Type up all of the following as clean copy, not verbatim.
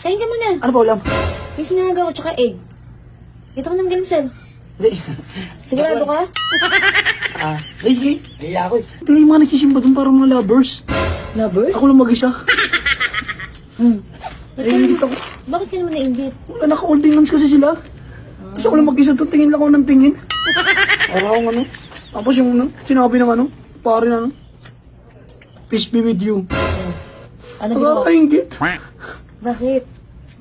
Kain ka muna. Ano ba ulam? May sinaga ko tsaka egg. Ito ko ng gamsel. Hindi. Sigurado ka? Hindi. Kaya ako eh. Hindi, yung mga nagsisimba dun parang mga lovers. Lovers? Ako lang mag-isa. Bakit Dito ako. bakit ka naman nainggit? Wala, naka-holding hands kasi sila. Kasi ako lang mag-isa dun, tingin lang ako ng tingin. Para akong ano. Tapos yung ano, sinabi ng ano, pare na ano. Peace be with you. Ano ginawa? Nakakaingit. Bakit?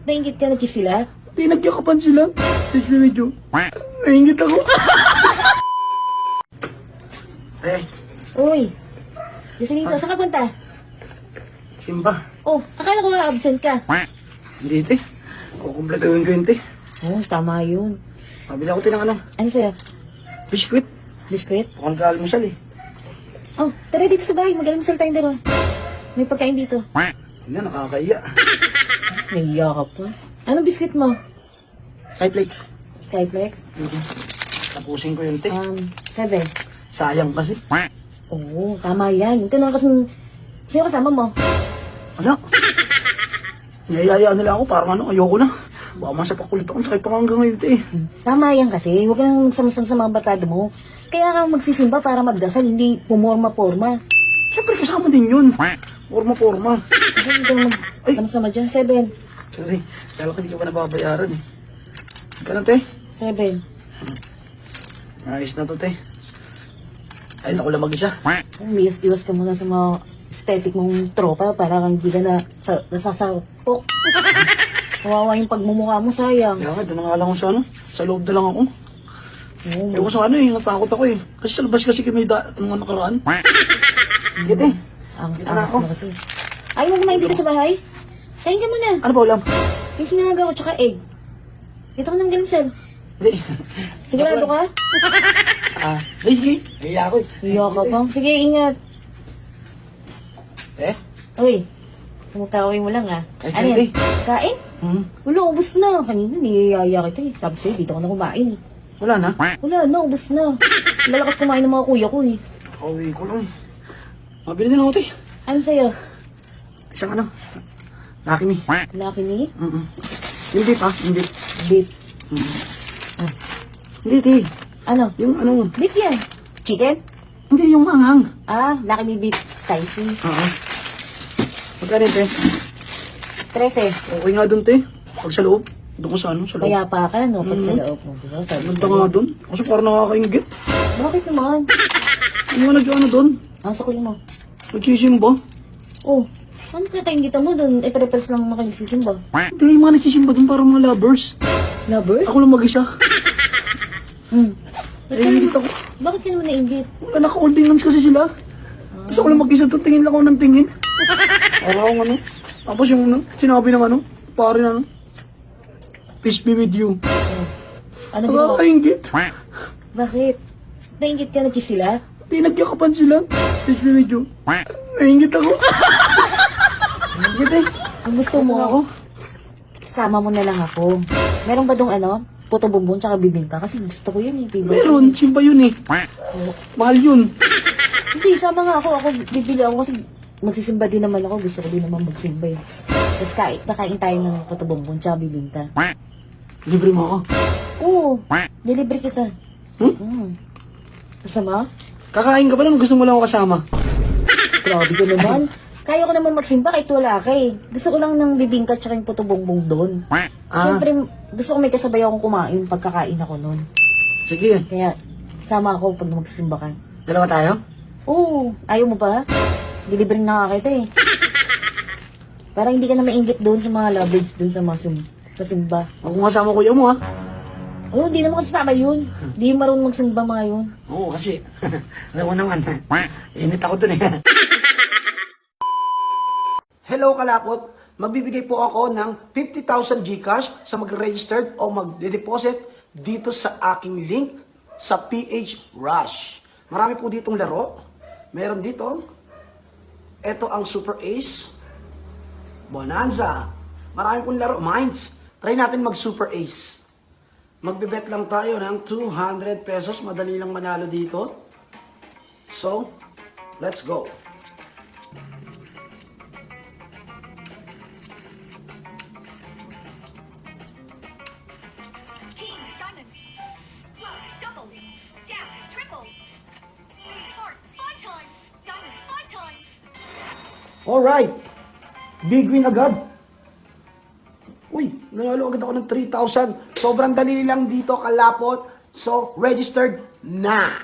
Nainggit ka nagkiss sila? Hindi, nagyakapan sila. Peace be with you. Naingit ako. Uy! Jacinito, saan ka punta? Simba. Oh, akala ko nga absent ka. Hindi, te. Kukumpletuhin ko yun, te. Oh, tama yun. Mabili ako, te, ng ano, Ano sa'yo? biskuit. Biskuit? Ako nag-almusal eh. Oh, tara dito sa bahay. Mag-almusal tayong dalawa. May pagkain dito. Hindi, nakakaiya. Naiya ka pa. Anong biskuit mo? 5 plates. Skyflex? Tapusin ko yun, te. 7. Sayang kasi. Oo, tama yan. Ito na kasing... Sino kasama mo? Wala. Niyayayaan nila ako, parang ano, ayoko na. Baka masapakulit ako, sakit pa hanggang ngayon, te. Tama yan kasi. Huwag kang samasam sa mga barkada mo. Kaya ka magsisimba para magdasal, hindi pumorma-porma. Siyempre, kasama din yun. Forma. Kasi hindi ka Ay. sama-sama dyan. 7. Sorry, kala ko hindi ka pa nababayaran eh. Ganun, te. 7. Ayos na to, te. Ay, ako lang mag-isa. Iwas ka muna sa mga aesthetic mong tropa para kang hindi ka nasasapok. Kawawa yung pagmumukha mo, sayang. Kaya nga, doon na nga lang ako sa ano. Sa loob na lang ako. Oo, Ewan sa ano eh, natakot ako eh. Kasi sa labas kasi kami mga nakaraan. Sige, te. angas Dito na ako. na kasi. Ayaw mo kumain dito sa bahay? Kain ka muna. Ano ba ulam? May sinaga ko tsaka egg. Ito ko ng gamsel. Hindi. Sigurado ka? Sige. Kaya ako eh. Iya ka pa. Sige, ingat. Eh? Uy, kumukawin mo lang ah. Kain, Ano yan? kain, Kain? Wala, ubus na. Kanina niyayaya kita eh. Sabi sa'yo, dito ka na kumain eh. Wala na. Wala na, ubus na. Lalakas kumain ng mga kuya ko eh. Kauwi ko lang eh. Mabili din ako, te. Ano sa'yo? Isang ano. Lucky me. Lucky me? Yung beef ah. Yung beef. Beef. Hindi, te. Ano? Yung ano. Beef yan. Chicken? Hindi, yung manghang. Lucky me beef spicy. Oo. Magkano yun, te? 13. Okay nga dun, te. Pag sa loob. Doon ko sa ano, sa loob. Kaya pa ka, no? Pag sa loob mo. Diba? Sabi Ganda ko. nga dun. Kasi parang nakakaingit. Bakit naman? Yung mga nag-ano dun. Sa kuling mo. Nagsisimba. Oh, ano kakaingitan mo doon? Eh, pare-pares lang makagsisimba. Hindi, yung mga nagsisimba dun parang mga lovers. Lovers? Ako lang mag-isa. Bakit ako. Bakit ka naman nainggit? Wala, naka-holding hands kasi sila. Kasi ako lang mag-isa dun, tingin lang ako ng tingin. Para akong ano. Tapos yung ano, sinabi ng ano, pare na ano. Peace be with you. Ano ginawa? Nakakaingit. Bakit? Nainggit ka nagkiss sila? Hindi, nagyakapan sila. Peace be with you. Naingit ako. Naingit eh. Ang gusto mo, Ako. sama mo na lang ako. Meron ba dong ano? Puto bumbon tsaka bibingka? Kasi gusto ko yun eh. Favorite. Meron, simba yun eh. Mahal yun. Hindi, sama nga ako. Ako bibili ako kasi magsisimba din naman ako. Gusto ko din naman magsimba eh. Tapos nakain tayo ng puto bumbon tsaka bibingka. Libre mo ako. Oo, delivery kita. Kasama? Kakain ka ba lang? Gusto mo lang ako kasama. Grabe ko naman. Kaya ko naman magsimba kahit wala ka eh. Gusto ko lang ng bibingka tsaka yung puto bongbong doon. Siyempre, gusto ko may kasabay akong kumain pagkakain ako noon. Sige, Kaya, sama ako pag magsimba ka. dalawa tayo? Oo, ayaw mo pa? Delivery na nga kita eh. Para hindi ka na mainggit doon sa mga lovebirds doon sa mga simba. Ako nga sama kuya mo ha. Oo, hindi naman kasama yun. Hindi marunong magsimba mga yun. Oo, kasi, alam mo naman, init ako dun eh. Hello kalapot, magbibigay po ako ng 50,000 Gcash sa mag-registered o mag-deposit dito sa aking link sa PH Rush. Marami po ditong laro. Meron dito, ito ang Super Ace, Bonanza. Marami pong laro, Mines. Try natin mag-Super Ace. Magbibet lang tayo ng 200 pesos. Madali lang manalo dito. So, let's go. Alright. Big win agad. Uy, nanalo agad ako ng 3,000. Sobrang dali lang dito, kalapot. So, registered na.